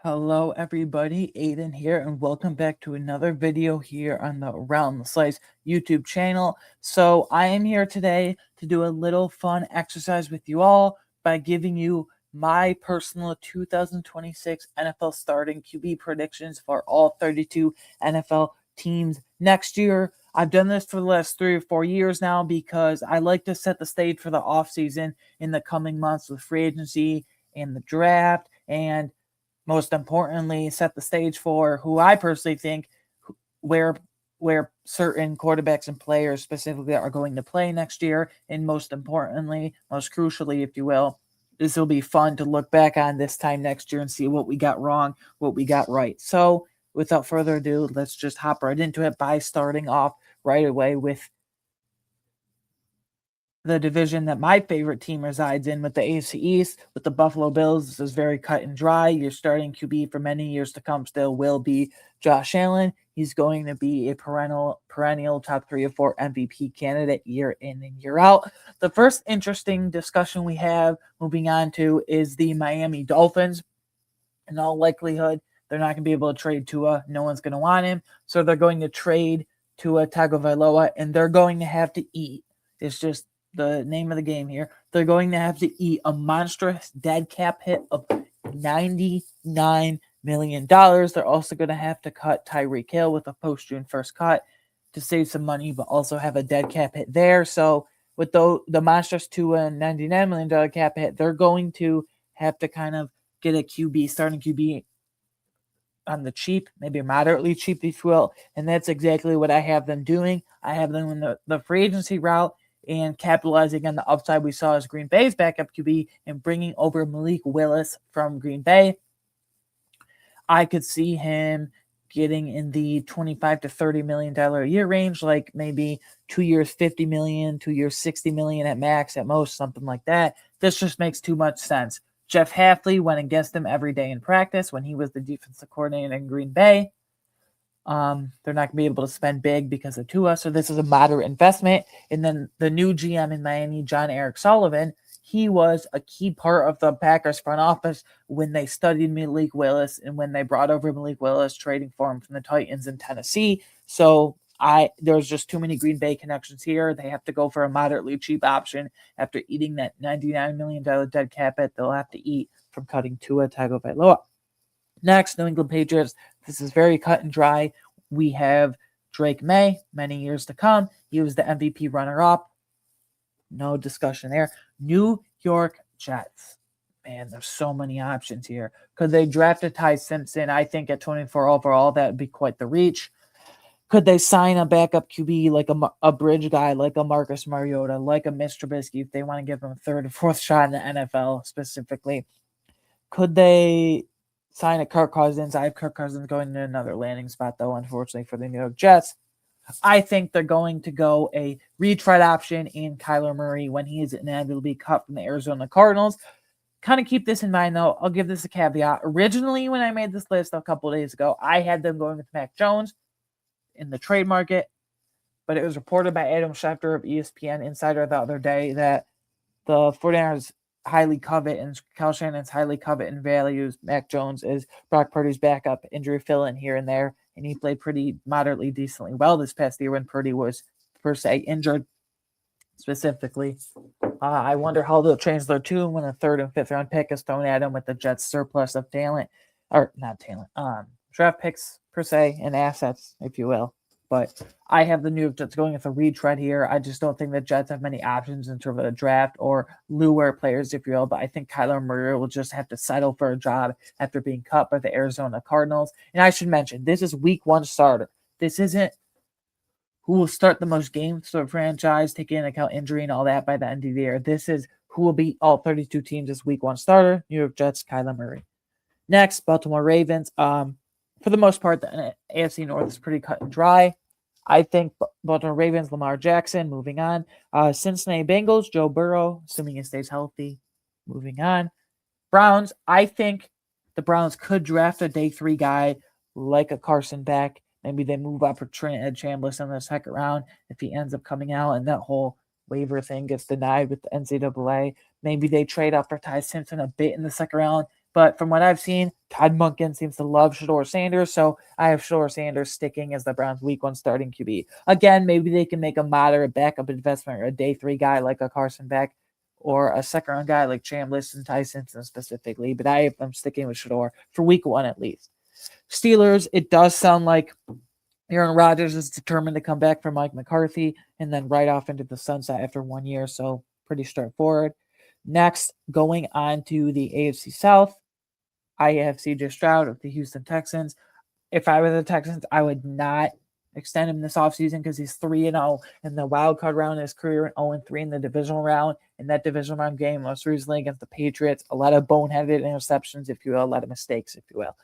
Hello everybody, Aiden here, and welcome back to another video here on the Around the Slice YouTube channel. So I am here today to do a little fun exercise with you all by giving you my personal 2026 NFL starting QB predictions for all 32 NFL teams next year. I've done this for the last 3 or 4 years now because I like to set the stage for the offseason in the coming months with free agency and the draft, and most importantly, set the stage for who I personally think where where certain quarterbacks and players specifically are going to play next year. And most importantly, most crucially, if you will, this will be fun to look back on this time next year and see what we got wrong, what we got right. So without further ado, let's just hop right into it by starting off right away with the division that my favorite team resides in, with the AFC East, with the Buffalo Bills. This is very cut and dry. Your starting QB for many years to come still will be Josh Allen. He's going to be a perennial top 3 or 4 MVP candidate year in and year out. The first interesting discussion we have moving on to is the Miami Dolphins. In all likelihood, they're not going to be able to trade Tua. No one's going to want him. So they're going to trade Tua Tagovailoa, and they're going to have to eat. It's just the name of the game here. They're going to have to eat a monstrous dead cap hit of $99 million. They're also going to have to cut Tyreek Hill with a post-June 1st cut to save some money, but also have a dead cap hit there. So with the monstrous $99 million cap hit, they're going to have to kind of get a starting QB on the cheap, maybe moderately cheap, if you will. And that's exactly what I have them doing. I have them in the free agency route and capitalizing on the upside we saw as Green Bay's backup QB and bringing over Malik Willis from Green Bay. I could see him getting in the $25 to $30 million a year range, like maybe 2 years, $50 million, 2 years, $60 million at max, at most, something like that. This just makes too much sense. Jeff Hafley went against him every day in practice when he was the defensive coordinator in Green Bay. They're not going to be able to spend big because of Tua, so this is a moderate investment. And then the new GM in Miami, John Eric Sullivan, he was a key part of the Packers front office when they studied Malik Willis and when they brought over Malik Willis, trading for him from the Titans in Tennessee. So there's just too many Green Bay connections here. They have to go for a moderately cheap option after eating that $99 million dead cap hit. They'll have to eat from cutting Tua Tagovailoa. Next, New England Patriots. This is very cut and dry. We have Drake May, many years to come. He was the MVP runner-up. No discussion there. New York Jets. Man, there's so many options here. Could they draft a Ty Simpson? I think at 24 overall, that would be quite the reach. Could they sign a backup QB like a bridge guy, like a Marcus Mariota, like a Mitch Trubisky, if they want to give him a third or fourth shot in the NFL specifically? Could they sign a Kirk Cousins? I have Kirk Cousins going to another landing spot, though, unfortunately, for the New York Jets. I think they're going to go a retread option in Kyler Murray when he is inevitably cut from the Arizona Cardinals. Kind of keep this in mind, though. I'll give this a caveat. Originally, when I made this list a couple of days ago, I had them going with Mac Jones in the trade market, but it was reported by Adam Schefter of ESPN Insider the other day that the 49ers highly covet, and Kyle Shannon's highly covet and values Mac Jones as Brock Purdy's backup, injury fill-in here and there, and he played pretty moderately decently well this past year when Purdy was, per se, injured specifically. I wonder how they'll change their tune when a third and fifth round pick is thrown at him with the Jets' surplus of talent, or not talent, draft picks, per se, and assets, if you will. But I have the New York Jets going with a retread here. I just don't think the Jets have many options in terms of a draft or lure players, if you will. But I think Kyler Murray will just have to settle for a job after being cut by the Arizona Cardinals. And I should mention, this is week 1 starter. This isn't who will start the most games for the franchise, taking into account injury and all that by the end of the year. This is who will beat all 32 teams as week 1 starter. New York Jets, Kyler Murray. Next, Baltimore Ravens. For the most part, the AFC North is pretty cut and dry. I think Baltimore Ravens, Lamar Jackson, moving on. Cincinnati Bengals, Joe Burrow, assuming he stays healthy, moving on. Browns, I think the Browns could draft a day 3 guy like a Carson Beck. Maybe they move up for Trent Ed Chambliss in the second round if he ends up coming out and that whole waiver thing gets denied with the NCAA. Maybe they trade up for Ty Simpson a bit in the second round. But from what I've seen, Todd Monken seems to love Shedeur Sanders, so I have Shedeur Sanders sticking as the Browns' Week 1 starting QB. Again, maybe they can make a moderate backup investment or a day 3 guy like a Carson Beck or a second-round guy like Chambliss and Ty Simpson specifically, but I'm sticking with Shedeur for Week 1 at least. Steelers, it does sound like Aaron Rodgers is determined to come back from Mike McCarthy and then right off into the sunset after 1 year, so pretty straightforward. Next, going on to the AFC South, I have CJ Stroud of the Houston Texans. If I were the Texans, I would not extend him this offseason because he's 3-0 in the wild card round in his career and 0-3 in the divisional round. In that divisional round game, most recently against the Patriots, a lot of boneheaded interceptions, if you will, a lot of mistakes, if you will.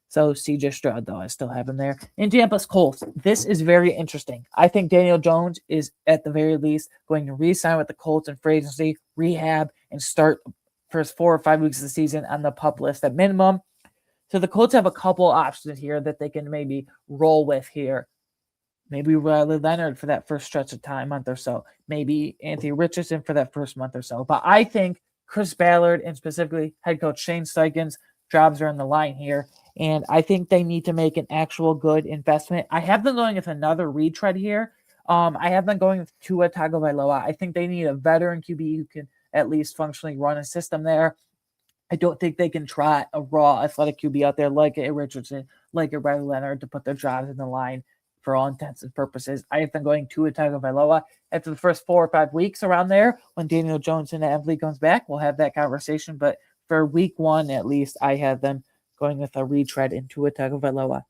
So CJ Stroud, though, I still have him there. Indianapolis Colts. This is very interesting. I think Daniel Jones is, at the very least, going to re-sign with the Colts in free agency, rehab, and start first 4 or 5 weeks of the season on the PUP list at minimum. So the Colts have a couple options here that they can maybe roll with here. Maybe Riley Leonard for that first stretch of time, month or so. Maybe Anthony Richardson for that first month or so. But I think Chris Ballard and specifically head coach Shane Steichen's jobs are on the line here. And I think they need to make an actual good investment. I have them going with another retread here. I have them going with Tua Tagovailoa. I think they need a veteran QB who can at least functionally run a system there. I don't think they can try a raw athletic QB out there like a Richardson, like a Riley Leonard to put their jobs in the line for all intents and purposes. I have them going Tua Tagovailoa after the first 4 or 5 weeks around there. When Daniel Jones and Adley comes back, we'll have that conversation. But for Week 1, at least, I have them going with a retread into a Tagovailoa.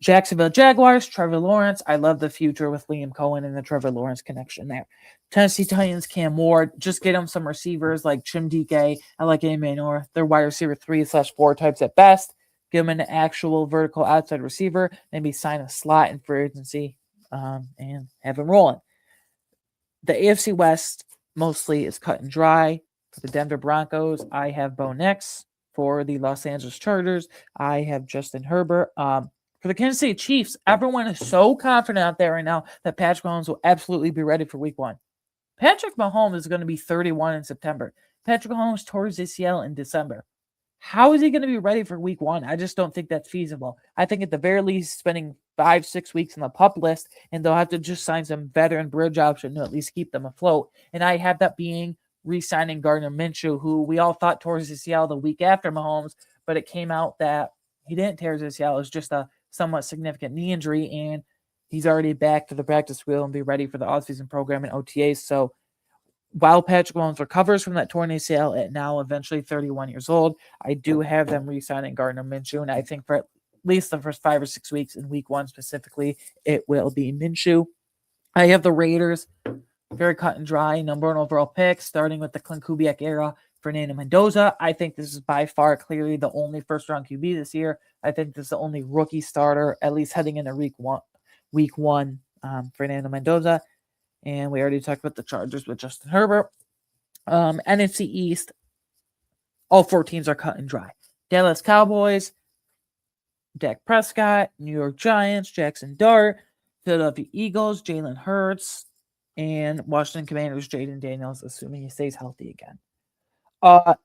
Jacksonville Jaguars, Trevor Lawrence. I love the future with Liam Cohen and the Trevor Lawrence connection there. Tennessee Titans, Cam Ward. Just get them some receivers like Chim DK. I like Manor. They're wide receiver 3/4 types at best. Give them an actual vertical outside receiver. Maybe sign a slot in free agency and have them rolling. The AFC West mostly is cut and dry. For the Denver Broncos, I have Bo Nix. For the Los Angeles Chargers, I have Justin Herbert. For the Kansas City Chiefs, everyone is so confident out there right now that Patrick Mahomes will absolutely be ready for Week 1. Patrick Mahomes is going to be 31 in September. Patrick Mahomes tore his ACL in December. How is he going to be ready for Week 1? I just don't think that's feasible. I think at the very least, spending 5-6 weeks on the PUP list, and they'll have to just sign some veteran bridge option to at least keep them afloat. And I have that being re-signing Gardner Minshew, who we all thought tore his ACL the week after Mahomes, but it came out that he didn't tear his ACL. It was just a somewhat significant knee injury, and he's already back to the practice wheel and be ready for the offseason program and OTAs. So while Patrick Mahomes recovers from that torn ACL at now eventually 31 years old, I do have them re-signing Gardner Minshew, and I think for at least the first 5 or 6 weeks in Week 1 specifically, it will be Minshew. I have the Raiders. Very cut and dry, number 1 overall pick, starting with the Clint Kubiak era, Fernando Mendoza. I think this is by far clearly the only first-round QB this year. I think this is the only rookie starter, at least heading into Week 1, Fernando Mendoza. And we already talked about the Chargers with Justin Herbert. NFC East, all 4 teams are cut and dry. Dallas Cowboys, Dak Prescott, New York Giants, Jackson Dart, Philadelphia Eagles, Jalen Hurts, and Washington Commanders, Jaden Daniels, assuming he stays healthy again.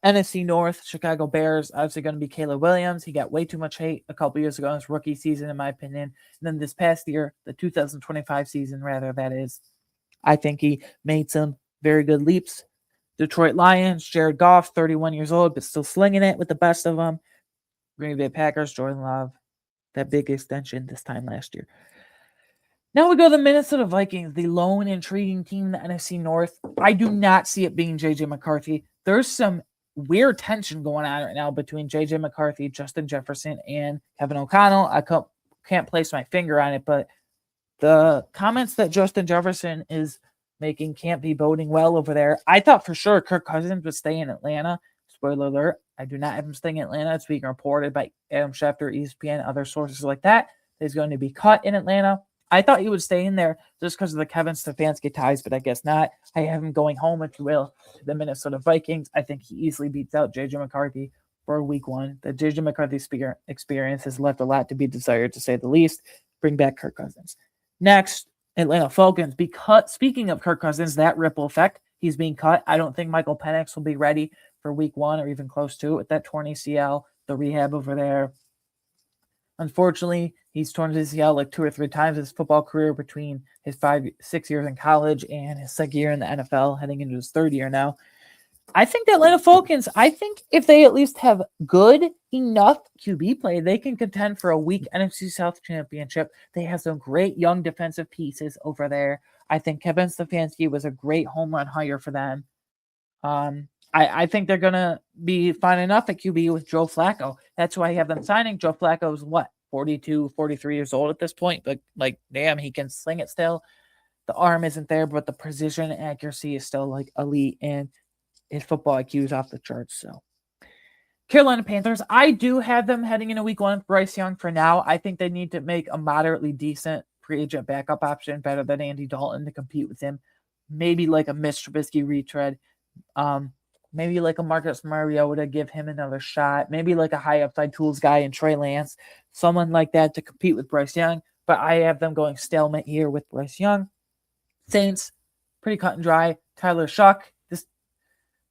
NFC North, Chicago Bears, obviously going to be Caleb Williams. He got way too much hate a couple years ago in his rookie season, in my opinion. And then this past year, the 2025 season, rather, that is, I think he made some very good leaps. Detroit Lions, Jared Goff, 31 years old, but still slinging it with the best of them. Green Bay Packers, Jordan Love, that big extension this time last year. Now we go to the Minnesota Vikings, the lone intriguing team in the NFC North. I do not see it being J.J. McCarthy. There's some weird tension going on right now between J.J. McCarthy, Justin Jefferson, and Kevin O'Connell. I can't place my finger on it, but the comments that Justin Jefferson is making can't be boding well over there. I thought for sure Kirk Cousins would stay in Atlanta. Spoiler alert, I do not have him staying in Atlanta. It's being reported by Adam Schefter, ESPN, other sources like that. He's going to be cut in Atlanta. I thought he would stay in there just because of the Kevin Stefanski ties, but I guess not. I have him going home, if you will, to the Minnesota Vikings. I think he easily beats out J.J. McCarthy for Week 1. The J.J. McCarthy experience has left a lot to be desired, to say the least. Bring back Kirk Cousins. Next, Atlanta Falcons. Because speaking of Kirk Cousins, that ripple effect, he's being cut. I don't think Michael Penix will be ready for week 1 or even close to it with that torn ACL, the rehab over there. Unfortunately, he's torn his ACL like 2 or 3 times in his football career between his 6 years in college and his second year in the NFL, heading into his third year now. I think the Atlanta Falcons, I think if they at least have good enough QB play, they can contend for a weak NFC South championship. They have some great young defensive pieces over there. I think Kevin Stefanski was a great home run hire for them. I think they're going to be fine enough at QB with Joe Flacco. That's why I have them signing. Joe Flacco is what, 42, 43 years old at this point? But, like, damn, he can sling it still. The arm isn't there, but the precision and accuracy is still, like, elite. And his football IQ is off the charts. So, Carolina Panthers, I do have them heading into week 1 with Bryce Young for now. I think they need to make a moderately decent free agent backup option better than Andy Dalton to compete with him. Maybe like a Mitch Trubisky retread. Maybe like a Marcus Mariota, give him another shot. Maybe like a high upside tools guy in Trey Lance. Someone like that to compete with Bryce Young. But I have them going stalemate here with Bryce Young. Saints, pretty cut and dry. Tyler Shuck. As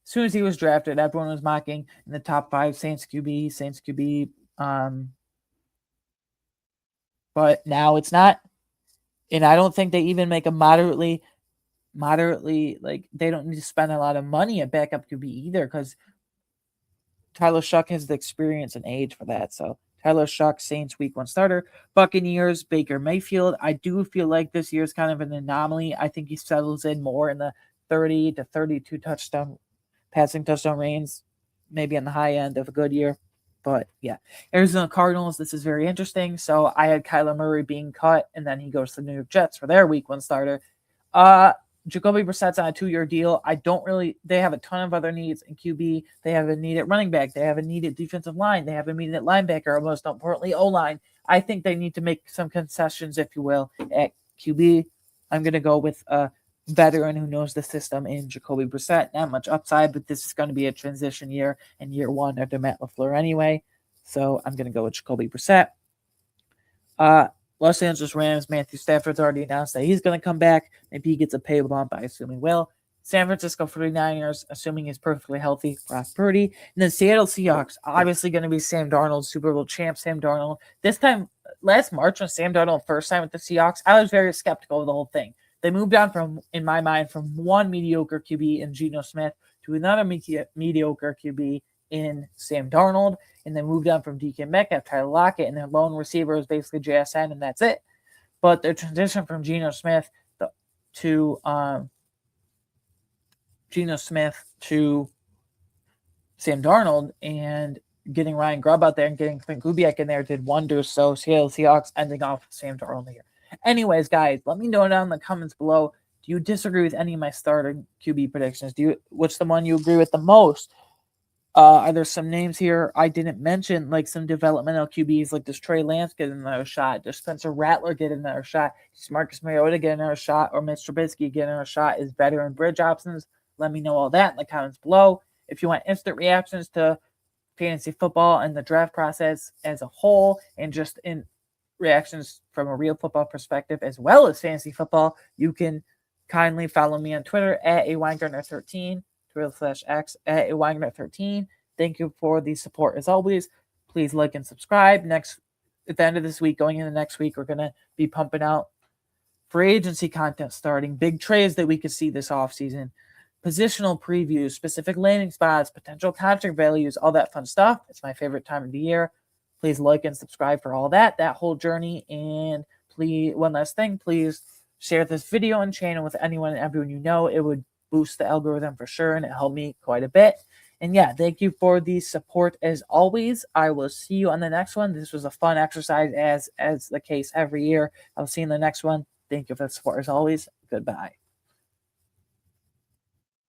soon as he was drafted, everyone was mocking in the top 5 Saints QB. But now it's not. And I don't think they even make a moderately, like, they don't need to spend a lot of money at backup QB either, because Tyler Shuck has the experience and age for that. So Tyler Shuck, Saints week 1 starter. Buccaneers, Baker Mayfield. I do feel like this year is kind of an anomaly. I think he settles in more in the 30 to 32 passing touchdown range, maybe on the high end of a good year. But yeah, Arizona Cardinals, this is very interesting. So I had Kyler Murray being cut, and then he goes to the New York Jets for their week 1 starter. Jacoby Brissett's on a 2-year deal. They have a ton of other needs in QB. They have a need at running back. They have a need at defensive line. They have a need at linebacker, or most importantly, O-line. I think they need to make some concessions, if you will, at QB. I'm going to go with a veteran who knows the system in Jacoby Brissett. Not much upside, but this is going to be a transition year and year 1 under Matt LaFleur anyway. So I'm going to go with Jacoby Brissett. Los Angeles Rams, Matthew Stafford's already announced that he's going to come back. Maybe he gets a pay bump. I assume he will. San Francisco 49ers, assuming he's perfectly healthy, Brock Purdy. And then Seattle Seahawks, obviously going to be Sam Darnold, Super Bowl champ Sam Darnold. This time, last March when Sam Darnold first signed with the Seahawks, I was very skeptical of the whole thing. They moved on from, in my mind, from one mediocre QB in Geno Smith to another mediocre QB in Sam Darnold, and then moved on from DK Metcalf, Tyler Lockett, and their lone receiver was basically JSN, and that's it. But their transition from Geno Smith to Sam Darnold and getting Ryan Grubb out there and getting Clint Kubiak in there did wonders. So Seattle Seahawks ending off with Sam Darnold here. Anyways, guys, let me know down in the comments below. Do you disagree with any of my starting QB predictions? What's the one you agree with the most? Are there some names here I didn't mention, like some developmental QBs, like does Trey Lance get another shot? Does Spencer Rattler get another shot? Does Marcus Mariota get another shot? Or Mitch Trubisky get another shot? Is veteran bridge options? Let me know all that in the comments below. If you want instant reactions to fantasy football and the draft process as a whole, and just in reactions from a real football perspective as well as fantasy football, you can kindly follow me on Twitter at @AWeingartner13. Twitter/X at @AWeingartner13. Thank you for the support as always. Please like and subscribe. At the end of this week, going into next week, we're going to be pumping out free agency content starting, big trades that we could see this offseason, positional previews, specific landing spots, potential contract values, all that fun stuff. It's my favorite time of the year. Please like and subscribe for all that whole journey. And please, one last thing, please share this video and channel with anyone and everyone you know. It would boost the algorithm for sure, and it helped me quite a bit. And yeah, thank you for the support as always. I will see you on the next one. This was a fun exercise as the case every year. I'll see you in the next one. Thank you for the support as always. Goodbye.